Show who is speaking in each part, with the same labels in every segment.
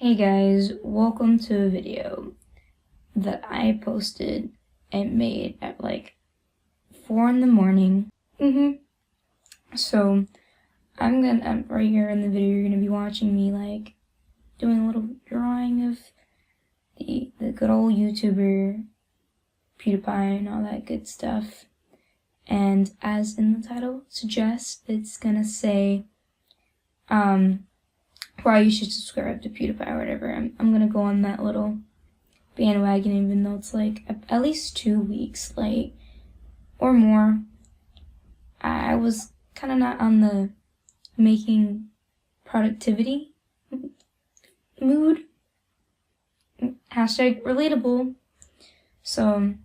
Speaker 1: Hey guys, welcome to a video that I posted and made at like 4 in the morning. So I'm right here in the video. You're gonna be watching me like doing a little drawing of the good old YouTuber Pewdiepie and all that good stuff. And as in the title suggests, it's gonna say why you should subscribe to Pewdiepie or whatever. I'm gonna go on that little bandwagon, even though it's like at least 2 weeks late or more. I was kind of not on the making productivity mood. Hashtag relatable. So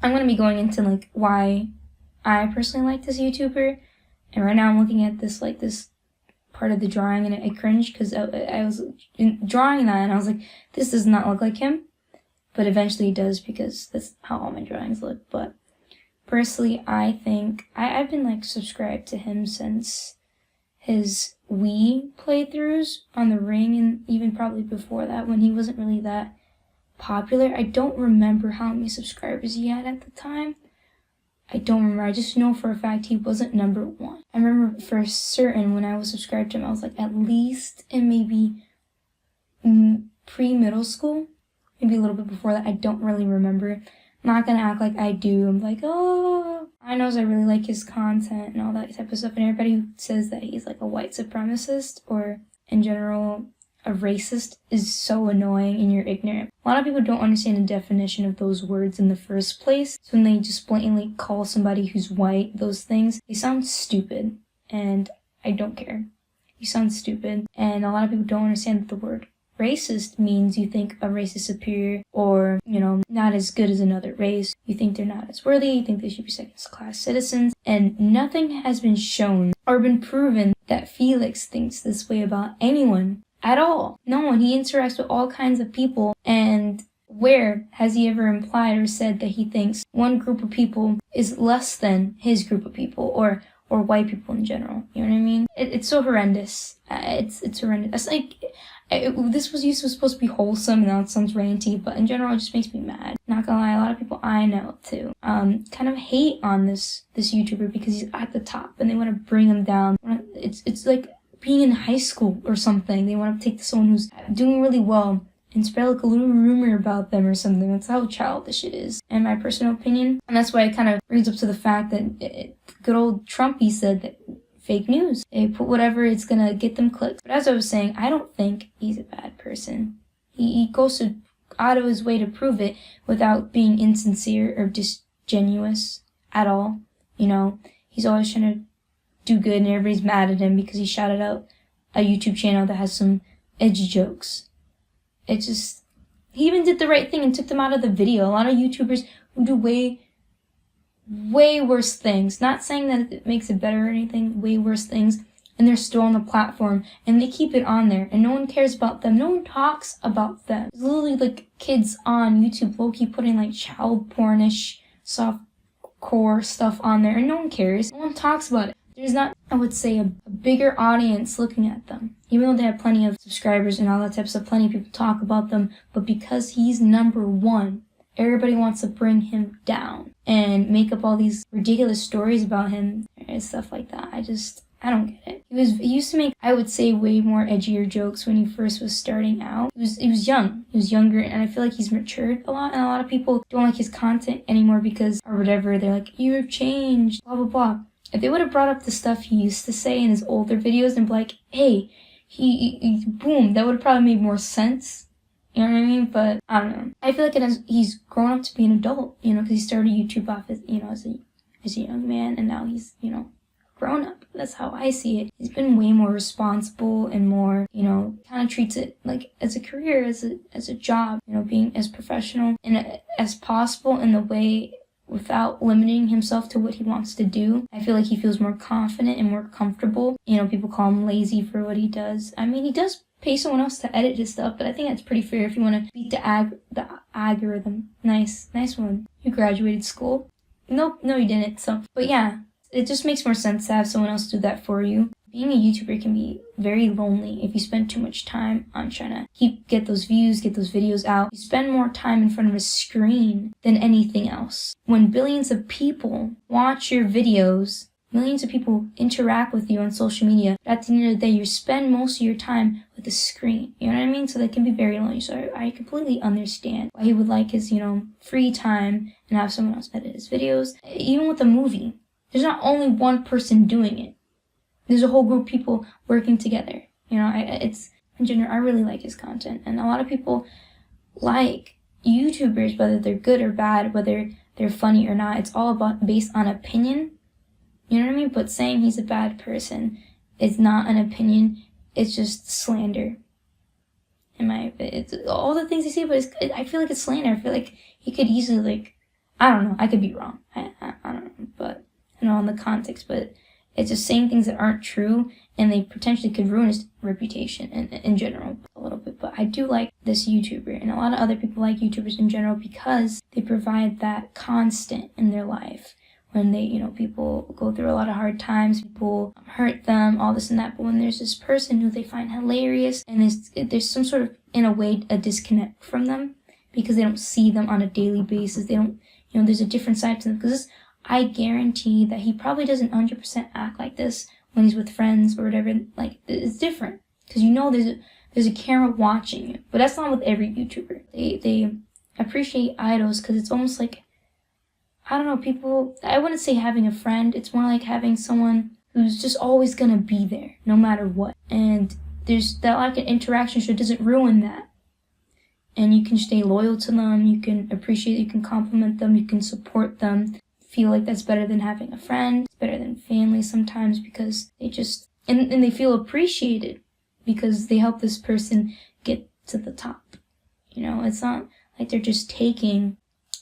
Speaker 1: I'm gonna be going into like why I personally like this YouTuber, and right now I'm looking at this part of the drawing and I cringed because I was drawing that and I was like, this does not look like him, but eventually it does because that's how all my drawings look. But personally, I think I've been like subscribed to him since his Wii playthroughs on the Ring, and even probably before that when he wasn't really that popular. I don't remember how many subscribers he had at the time. I don't remember. I just know for a fact he wasn't number one. I remember for certain when I was subscribed to him, I was like at least in maybe pre-middle school, maybe a little bit before that. I don't really remember. I'm not gonna act like I do. I'm like, oh, I know I really like his content and all that type of stuff. And everybody who says that he's like a white supremacist or in general a racist is so annoying, and you're ignorant. A lot of people don't understand the definition of those words in the first place. So when they just blatantly call somebody who's white those things, they sound stupid, and I don't care. You sound stupid. And a lot of people don't understand that the word racist means you think a race is superior or, not as good as another race. You think they're not as worthy. You think they should be second-class citizens. And nothing has been shown or been proven that Felix thinks this way about anyone at all. No one. He interacts with all kinds of people, and where has he ever implied or said that he thinks one group of people is less than his group of people or white people in general? You know what I mean? It's so horrendous. It's horrendous. It's like this was supposed to be wholesome, and now it sounds ranty, but in general it just makes me mad. Not gonna lie, a lot of people I know too kind of hate on this YouTuber because he's at the top and they want to bring him down. It's like being in high school or something. They want to take someone who's doing really well and spread like a little rumor about them or something. That's how childish it is, in my personal opinion. And that's why it kind of brings up to the fact that good old Trumpy said that fake news. They put whatever, it's gonna get them clicks. But as I was saying, I don't think he's a bad person. He goes out of his way to prove it without being insincere or disingenuous at all. He's always trying to do good, and everybody's mad at him because he shouted out a YouTube channel that has some edgy jokes. He even did the right thing and took them out of the video. A lot of YouTubers who do way worse things, not saying that it makes it better or anything, way worse things, and they're still on the platform and they keep it on there and no one cares about them. No one talks about them. There's literally like kids on YouTube low-key putting like child pornish softcore stuff on there and no one cares. No one talks about it. There's not, I would say, a bigger audience looking at them. Even though they have plenty of subscribers and all that type of stuff, plenty of people talk about them, but because he's number one, everybody wants to bring him down and make up all these ridiculous stories about him and stuff like that. I don't get it. He used to make, I would say, way more edgier jokes when he first was starting out. He was young. He was younger, and I feel like he's matured a lot, and a lot of people don't like his content anymore because, or whatever, they're like, you've changed, blah, blah, blah. If they would have brought up the stuff he used to say in his older videos and be like, hey, he boom, that would have probably made more sense. You know what I mean? But I don't know. I feel like he's grown up to be an adult, because he started YouTube off as, as a young man, and now he's, grown up. That's how I see it. He's been way more responsible and more, kind of treats it like as a career, as a job, being as professional and as possible in the way without limiting himself to what he wants to do. I feel like he feels more confident and more comfortable. People call him lazy for what he does. I mean, he does pay someone else to edit his stuff, but I think that's pretty fair if you want to beat the algorithm. Nice one. You graduated school? Nope, no you didn't. So, but yeah, it just makes more sense to have someone else do that for you. being a YouTuber can be very lonely if you spend too much time on trying to get those views, get those videos out. You spend more time in front of a screen than anything else. When billions of people watch your videos, millions of people interact with you on social media, at the end of the day, you spend most of your time with the screen. You know what I mean? So that can be very lonely. So I completely understand why he would like his, free time and have someone else edit his videos. Even with a movie, there's not only one person doing it. There's a whole group of people working together. It's in general, I really like his content. And a lot of people like YouTubers, whether they're good or bad, whether they're funny or not. It's all based on opinion. You know what I mean? But saying he's a bad person is not an opinion. It's just slander. It's all the things he say, but I feel like it's slander. I feel like he could easily, I don't know. I could be wrong. I don't know. But, in the context. But it's just saying things that aren't true, and they potentially could ruin his reputation in general a little bit. But I do like this YouTuber, and a lot of other people like YouTubers in general because they provide that constant in their life. When they, people go through a lot of hard times, people hurt them, all this and that. But when there's this person who they find hilarious, and there's some sort of, in a way, a disconnect from them because they don't see them on a daily basis. They don't, there's a different side to them. Because I guarantee that he probably doesn't 100% act like this when he's with friends or whatever. Like, it's different. Because there's a camera watching you. But that's not with every YouTuber. They appreciate idols because it's almost like, I don't know, people, I wouldn't say having a friend. It's more like having someone who's just always going to be there, no matter what. And there's that lack of interaction, so it doesn't ruin that. And you can stay loyal to them, you can appreciate, you can compliment them, you can support them. Feel like that's better than having a friend. It's better than family sometimes because they just, and they feel appreciated because they help this person get to the top. It's not like they're just taking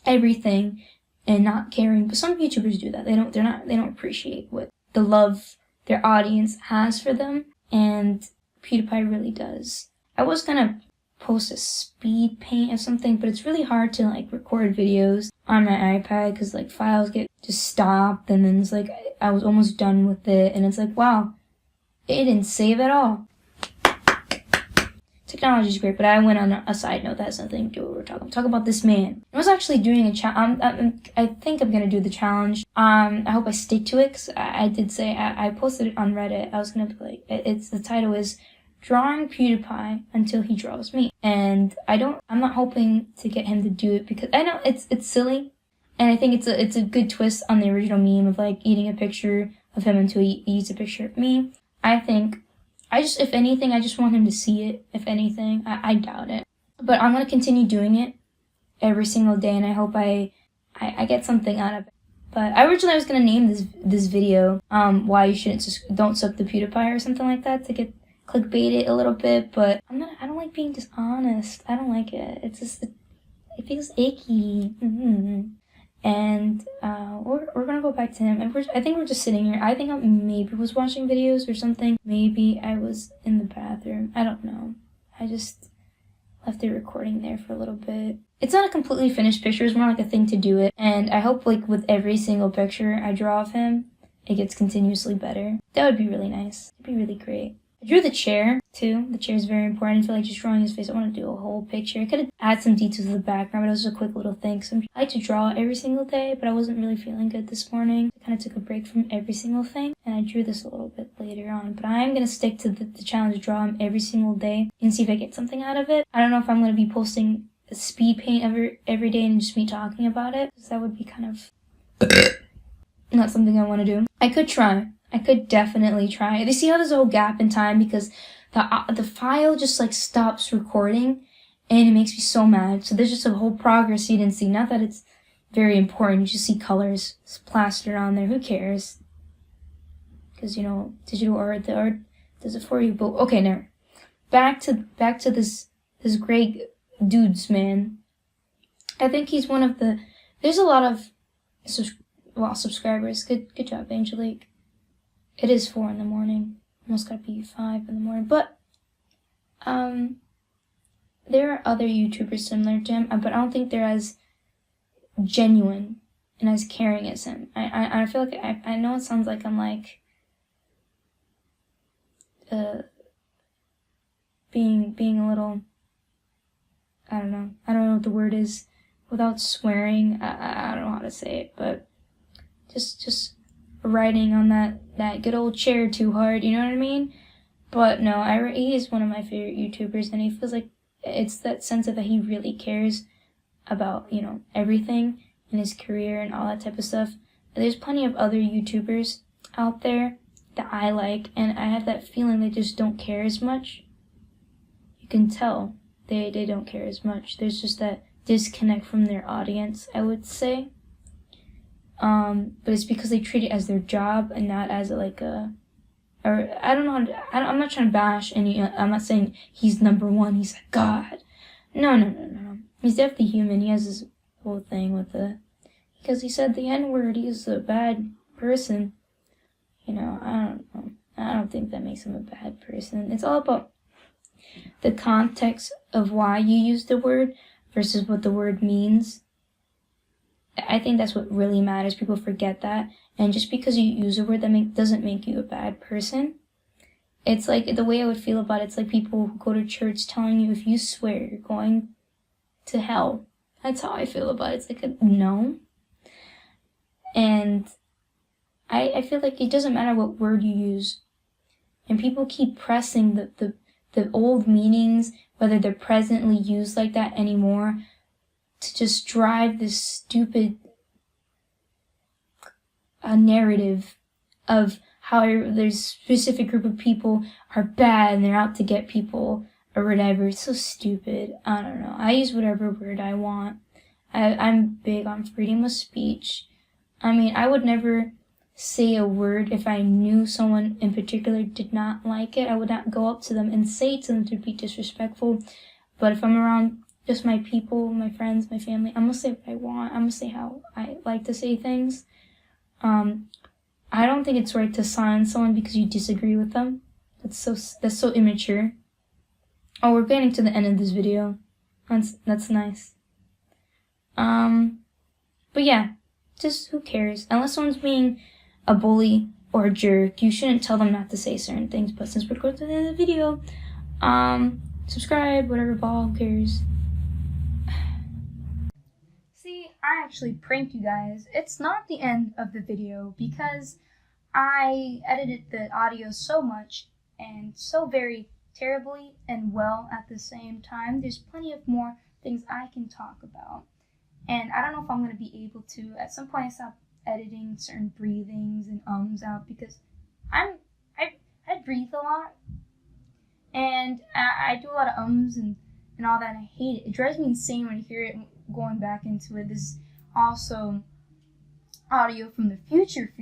Speaker 1: everything and not caring. But some YouTubers do that. They don't appreciate what the love their audience has for them. And PewDiePie really does. I was gonna post a speed paint or something, but it's really hard to record videos on my iPad because files get just stopped, and then it's I was almost done with it, and it's wow, it didn't save at all. Technology is great, but I went on a side note that has nothing to do with what we're talking about. This man, I was actually doing a challenge. I think I'm gonna do the challenge. I hope I stick to it because I did say I posted it on Reddit. I was gonna play. The title is Drawing PewDiePie Until He Draws Me, and I'm not hoping to get him to do it because I know it's silly, and I think it's a good twist on the original meme of eating a picture of him until he eats a picture of me. If anything, I just want him to see it. If anything, I doubt it. But I'm going to continue doing it every single day, and I hope I get something out of it. But originally I was going to name this video, why you don't sub to PewDiePie or something like that to get clickbait it a little bit, but I don't like being dishonest. I don't like it. It's just, it feels icky. And we're gonna go back to him. And I think we're just sitting here. I think I maybe was watching videos or something. Maybe I was in the bathroom. I don't know. I just left the recording there for a little bit. It's not a completely finished picture. It's more like a thing to do it. And I hope with every single picture I draw of him, it gets continuously better. That would be really nice. It'd be really great. I drew the chair, too. The chair is very important. I feel like just drawing his face, I want to do a whole picture. I could have added some details to the background, but it was just a quick little thing. So I like to draw every single day, but I wasn't really feeling good this morning. I kind of took a break from every single thing, and I drew this a little bit later on. But I am going to stick to the challenge, draw him every single day, and see if I get something out of it. I don't know if I'm going to be posting a speed paint every day and just me talking about it, because that would be kind of not something I want to do. I could try. I could definitely try. You see how there's a whole gap in time because the file just stops recording, and it makes me so mad. So there's just a whole progress you didn't see. Not that it's very important. You just see colors plastered on there. Who cares? Because digital art, the art does it for you. But okay, now back to this great dudes, man. I think he's one of the. There's a lot of subscribers. Good job, Angelique. It is 4 in the morning. Almost gotta be 5 in the morning. But there are other YouTubers similar to him, but I don't think they're as genuine and as caring as him. I feel like I know it sounds like I'm being a little, I don't know what the word is without swearing. I don't know how to say it, but just riding on that good old chair too hard, you know what I mean? But no, he is one of my favorite YouTubers, and he feels like it's that sense of that he really cares about, you know, everything in his career and all that type of stuff. There's plenty of other YouTubers out there that I like, and I have that feeling they just don't care as much. You can tell they don't care as much. There's just that disconnect from their audience, I would say. But it's because they treat it as their job and not as like a, or I don't know. I'm not trying to bash any. I'm not saying he's number one. He's like God. No. He's definitely human. He has this whole thing with because he said the N-word. He's a bad person. You know, I don't know. I don't think that makes him a bad person. It's all about the context of why you use the word versus what the word means. I think that's what really matters. People forget that. And just because you use a word that doesn't make you a bad person. It's like the way I would feel about it, it's like people who go to church telling you if you swear you're going to hell. That's how I feel about it. It's like a no. And I feel like it doesn't matter what word you use. And people keep pressing the old meanings, whether they're presently used like that anymore, to just drive this stupid narrative of how there's a specific group of people are bad and they're out to get people or whatever. It's so stupid. I don't know. I use whatever word I want. I'm big on freedom of speech. I mean, I would never say a word if I knew someone in particular did not like it. I would not go up to them and say it to them to be disrespectful. But if I'm around just my people, my friends, my family, I'm going to say what I want. I'm going to say how I like to say things. I don't think it's right to silence someone because you disagree with them. That's so immature. Oh, we're getting to the end of this video. That's nice. But yeah, just who cares? Unless someone's being a bully or a jerk, you shouldn't tell them not to say certain things. But since we're going to the end of the video, subscribe, whatever, ball, who cares? See, I actually pranked you guys. It's not the end of the video because I edited the audio so much and so very terribly and well at the same time. There's plenty of more things I can talk about. And I don't know if I'm going to be able to. At some point I stop editing certain breathings and ums out because I breathe a lot. And I do a lot of ums and all that, and I hate it. It drives me insane when I hear it going back into it. This is also audio from the future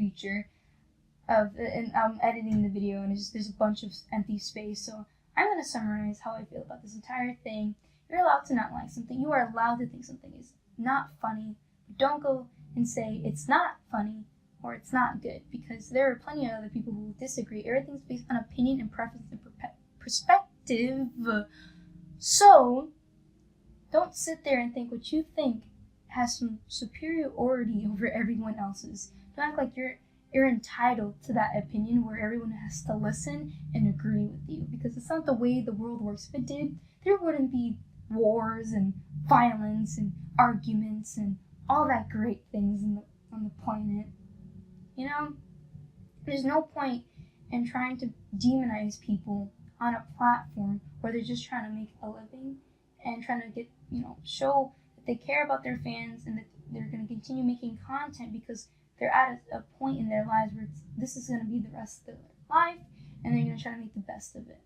Speaker 1: and I'm editing the video, and there's a bunch of empty space. So I'm going to summarize how I feel about this entire thing. You're allowed to not like something. You are allowed to think something is not funny. Don't go and say it's not funny or it's not good, because there are plenty of other people who disagree. Everything's based on opinion and preference and perspective. So don't sit there and think what you think has some superiority over everyone else's. Don't act like you're entitled to that opinion where everyone has to listen and agree with you, because it's not the way the world works. If it did, there wouldn't be wars and violence and arguments and all that great things on the planet. You know, there's no point in trying to demonize people on a platform where they're just trying to make a living and trying to get, show that they care about their fans and that they're going to continue making content because they're at a point in their lives where this is going to be the rest of their life, and they're going to try to make the best of it.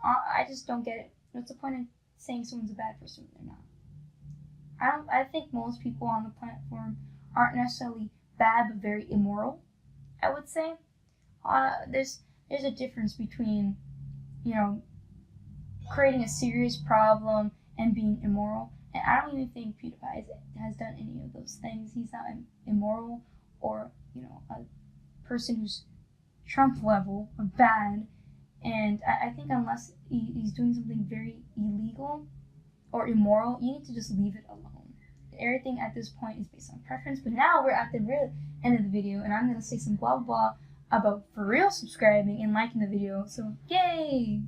Speaker 1: I just don't get it. What's the point of saying someone's a bad person when they're not? I think most people on the platform aren't necessarily bad, but very immoral, I would say. There's a difference between, creating a serious problem and being immoral. And I don't even think Pewdiepie has done any of those things. He's not immoral or, a person who's Trump level of bad. And I think unless he's doing something very illegal or immoral, you need to just leave it alone. Everything at this point is based on preference. But now we're at the real end of the video, and I'm going to say some blah, blah, about for real subscribing and liking the video. So, yay!